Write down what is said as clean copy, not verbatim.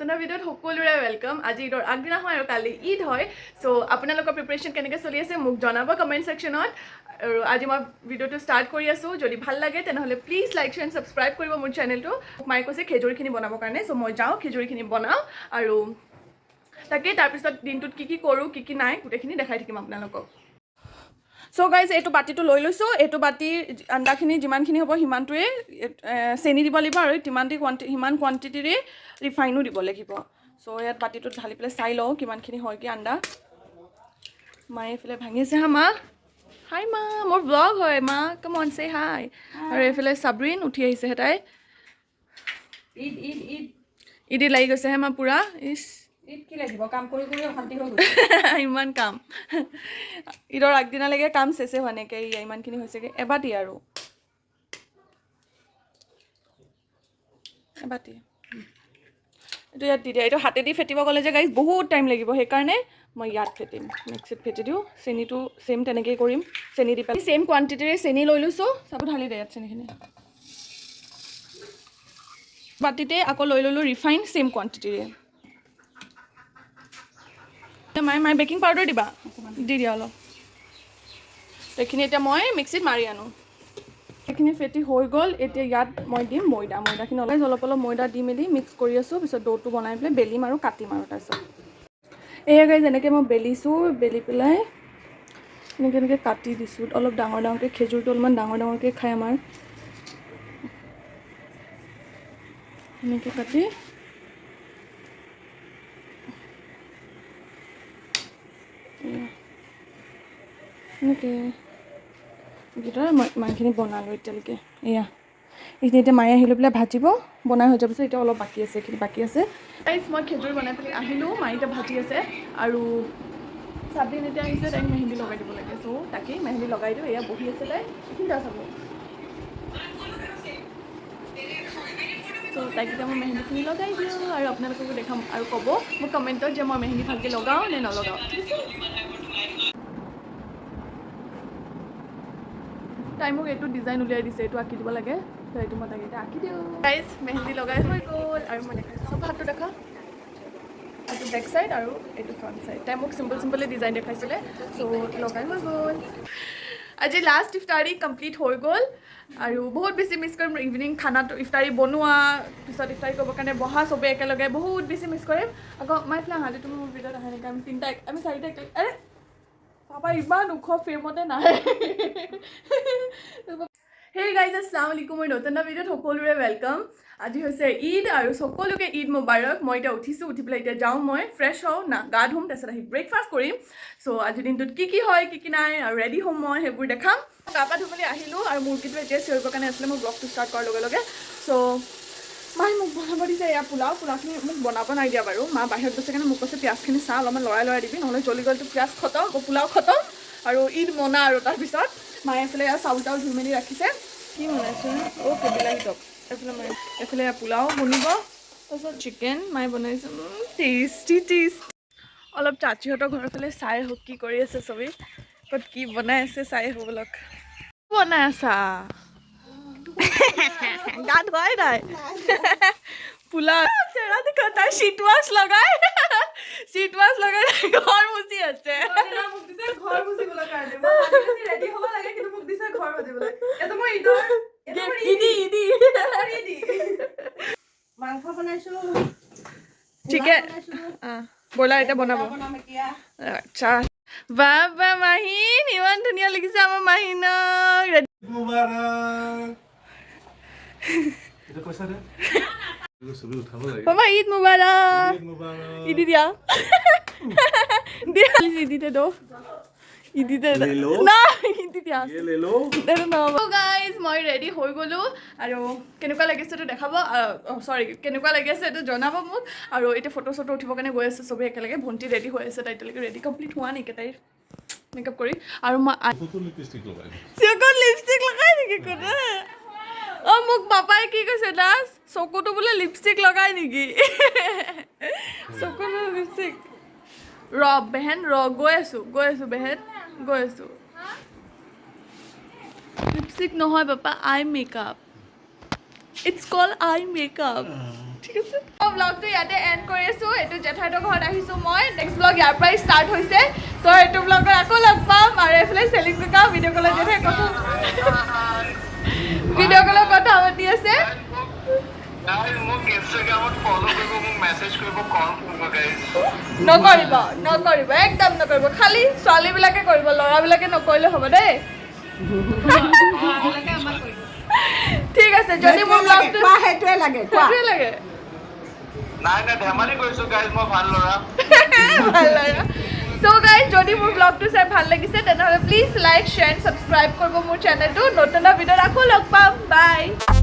নতুন ভিডিঅ'ত সকলোৰে ওয়েলকাম। আজি ঈদৰ আগদিনা হয় আৰু কালি ঈদ হয়। সো আপোনালোকৰ প্ৰিপাৰেচন কেনেকৈ চলি আছে মোক জনাব কমেন্ট সেকশনত। আৰু আজি মই ভিডিঅ'টো ষ্টাৰ্ট কৰি আছো। যদি ভাল লাগে তেনেহলে প্লিজ লাইক শেয়াৰ সাবস্ক্ৰাইব কৰিব মোৰ চেনেলটো। মায়ে কৈছে খেজুৰিখিনি বনাবৰ কাৰণে, সো মই যাওঁ খেজুৰিখিনি বনাওঁ আৰু তাকে তাৰপিছত দিনটোত কি কি কৰোঁ কি কি নাই গোটেইখিনি দেখাই থাকিম আপোনালোকক। সো গাইজ এইটো বাতিটো লৈ লৈছোঁ। এইটো বাতিৰ আন্দাখিনি যিমানখিনি হ'ব সিমানটোৱে চেনি দিব লাগিব আৰু সিমান কোৱান্টিটিৰে ৰিফাইনো দিব লাগিব। সো ইয়াত বাতিটোত ঢালি পেলাই চাই লওঁ কিমানখিনি হয় কি আন্দা। মায়ে এইফালে ভাঙি আছে হা মা। হাই মা, মোৰ ব্লগ হয় মা, কাম অন চে হাই। আৰু এইফালে চাবৰিন উঠি আহিছে তাই। ঈদ লাগি গৈছে হে মা পুৰা। ইছ কি লাগিব, কাম কৰি কৰি অশান্তি হৈ গৈছে। ইমান কাম ঈদৰ আগদিনালৈকে কাম চেছে হোৱা নাইকিয়া। ইমানখিনি হৈছেগৈ এবাতি আৰু এবাতি। এইটো ইয়াত দি দিয়া। এইটো হাতেদি ফেটিব গ'লে যে গাইজ বহুত টাইম লাগিব, সেইকাৰণে মই ইয়াত ফেটিম, মিক্সিত ফেটি দিওঁ। চেনিটো চেম তেনেকৈয়ে কৰিম, চেনি দি পেলাই চেম কোৱান্টিটিৰে চেনি লৈ লৈছোঁ। চাব ঢালি দে ইয়াত চেনিখিনি। বাতিতে আকৌ লৈ ল'লোঁ ৰিফাইন চেম কোৱান্টিটিৰে। মায়ে বেকিং পাউডাৰ দিবা, দি দিয়া অলপ। এইখিনি এতিয়া মই মিক্সিত মাৰি আনো। এইখিনি ফেটি হৈ গ'ল। এতিয়া ইয়াত মই দিম ময়দাখিনি অলপ ময়দা দি মেলি মিক্স কৰি আছোঁ। পিছত ডোটো বনাই পেলাই বেলিম আৰু কাটিম আৰু তাৰপিছত এয়া গাইজ যেনেকৈ মই বেলিছোঁ, বেলি পেলাই এনেকৈ কাটি দিছোঁ অলপ ডাঙৰ ডাঙৰকৈ। খেজুৰটো অলপমান ডাঙৰ ডাঙৰকৈ খায় আমাৰ, এনেকৈ কাটি এনেকৈ গীটাৰ ইমানখিনি বনালোঁ এতিয়ালৈকে। এয়া এইখিনি এতিয়া মায়ে আহি লৈ পেলাই ভাজিব, বনাই হৈ যাব পিছত। এতিয়া অলপ বাকী আছে, এইখিনি বাকী আছে। মই খেজুৰ বনাই পেলাই আহিলোঁ, মায়ে এতিয়া ভাজি আছে। আৰু চাবৰিন এতিয়া আহিছে, তাইক মেহেন্দি লগাই দিব লাগে। চ' তাকেই মেহেন্দি লগাই দিওঁ। এয়া বহি আছে তাই, এইখিনি চাব। চ' তাইক এতিয়া মই মেহেন্দিখিনি লগাই দিওঁ আৰু আপোনালোককো দেখাম আৰু ক'ব মোক কমেণ্টত যে মই মেহেন্দি ভালকৈ লগাওঁ নে নলগাওঁ। তাই মোক এইটো ডিজাইন উলিয়াই দিছে, এইটো আঁকি দিব লাগে। ত' এইটো মই তাকে এতিয়া আঁকি দিওঁ। গাইজ মেহেন্দি লগাই হৈ গ'ল আৰু মই দেখাইছোঁ। চব হাতটো দেখা, এইটো বেক চাইড আৰু এইটো ফ্ৰণ্ট চাইড। তাই মোক চিম্পলি ডিজাইন দেখাইছিলে, চ' লগাই হৈ গ'ল। আজি লাষ্ট ইফতাৰী কমপ্লিট হৈ গ'ল আৰু বহুত বেছি মিছ কৰিম ইভিনিং খানাটো, ইফতাৰী বনোৱা পিছত ইফতাৰী কৰিবৰ কাৰণে বহা চবেই একেলগে বহুত বেছি মিছ কৰিম। আকৌ মাই ফ্লাই হাঁহি তুমি মোৰ ভিডিঅ'ত আহে নেকি? আমি চাৰিটা একেলগে। আৰে পাপা ইমান ওখ ফ্ৰেমতে নাহে। হেই গাইজ আসসালামু আলাইকুম, মই নতুন এটা ভিডিঅ'ত সকলোৰে ৱেলকাম। আজি হৈছে ঈদ আৰু সকলোকে ঈদ মুবাৰক। মই এতিয়া উঠিছোঁ, উঠি পেলাই এতিয়া যাওঁ মই ফ্ৰেছ হওঁ না, গা ধুম, তাৰপিছত আহি ব্ৰেকফাষ্ট কৰিম। চ' আজিৰ দিনটোত কি কি হয় কি কি নাই আৰু ৰেডি হ'ম মই, সেইবোৰ দেখাম। গা পা ধুই পেলাই আহিলোঁ আৰু মুৰ্গীটো এতিয়া চিঞৰিবৰ কাৰণে আছিলে মোৰ ব্লগটো ষ্টাৰ্ট কৰাৰ লগে লগে। চ' মায়ে মোক বনাব দিছে এয়া পোলাওখিনি মোক বনাব নাই দিয়া বাৰু। মা বাহিৰত গৈছে কাৰণে মোক কৈছে পিঁয়াজখিনি চা অলপমান লৰাই দিবি, নহ'লে জ্বলি গ'লটো পিঁয়াজ খতম, আকৌ পোলাও খতম আৰু ঈদ মনা আৰু তাৰপিছত মায়ে এইফালে চাউল তাউল ধুই মেলি ৰাখিছে। কি বনাইছে? অ'কে বিলাহী টপ। এইফালে পোলাও বনিব, তাৰপিছত চিকেন মায়ে বনাইছে। টেষ্টি। অলপ চাচিহঁতৰ ঘৰৰ ফালে চাই আহোঁ কি কৰি আছে চবেই, ক'ত কি বনাই আছে চাই আহোঁ বলক। বনাই আছা? গা ধোৱাই নাই? পোলাও চেৰা দেখা, তাই চিট ৱাছ লগাই ঘৰ মুচি আছে। ঘৰ মুচিবলৈ কাৰণে ৰেডি হ'ব লাগে, কিন্তু মোক দিছে ঘৰ মুচিবলৈ। এইটো মই ঈদৰ ইদি মাংস বনাইছো, চিকেন ব্ৰইলাৰ এতিয়া বনাব। আচ্ছা বাবা মাহিন, ইমান ধুনীয়া লাগিছে আমাৰ মাহিনক। বাবা ঈদ মুবাৰক, ইদি দিয়া ইদি দে দো, ইদি দে না, ইদি দিয়া গাইজ। মই ৰেডি হৈ গ'লোঁ আৰু কেনেকুৱা লাগিছে এইটো দেখাব, কেনেকুৱা লাগি আছে এইটো জনাব মোক। আৰু এতিয়া ফটো চটো উঠিবৰ কাৰণে গৈ আছে চবেই একেলগে। ভণ্টি ৰেডি হৈ আছে, তাই এতিয়ালৈকে ৰেডি কমপ্লিট হোৱা নেকি তাইৰ মেকআপ কৰি। আৰু মই লিপষ্টিক লগাই নেকি কোনে? অঁ মোক পাপাই কি কৈছে দাস, চকুটো বোলে লিপষ্টিক লগাই নেকি? চকুটো লিপষ্টিক বেহেন গৈ আছোঁ বেহেন, গৈ আছোঁ। লিপষ্টিক নহয় পাপা, eye makeup. It's called eye makeup. ঠিক আছে ব্লগটো ইয়াতে এণ্ড কৰি আছোঁ এইটো জেঠাইহঁতৰ ঘৰত আহিছোঁ মই নেক্সট ব্লগ ইয়াৰ পৰাই ষ্টাৰ্ট হৈছে চ' এইটো ব্লগত আকৌ লগ পাম আৰু এইফালে চেলিং টুকা ভিডিঅ' কলত জেঠাই কথা ভিডিঅ' কলত কথা পাতি আছে নকৰিব নকৰিব একদম নকৰিব খালি ছোৱালীবিলাকে কৰিব ল'ৰাবিলাকে নকৰিলে হ'ব দেই ঠিক আছে যদি মোৰ ব্লগটো সেইটোৱে লাগে সেইটোৱে লাগে নাই নাই ধেমালি কৰিছো গাইজ মই ভাল ল'ৰা ভাল ল'ৰা চ' গাইজ যদি মোৰ ব্লগটো চাই ভাল লাগিছে তেনেহ'লে please like share and subscribe কৰিব মোৰ চেনেলটো নতুন ভিডিঅ'ত আকৌ লগ পাম বাই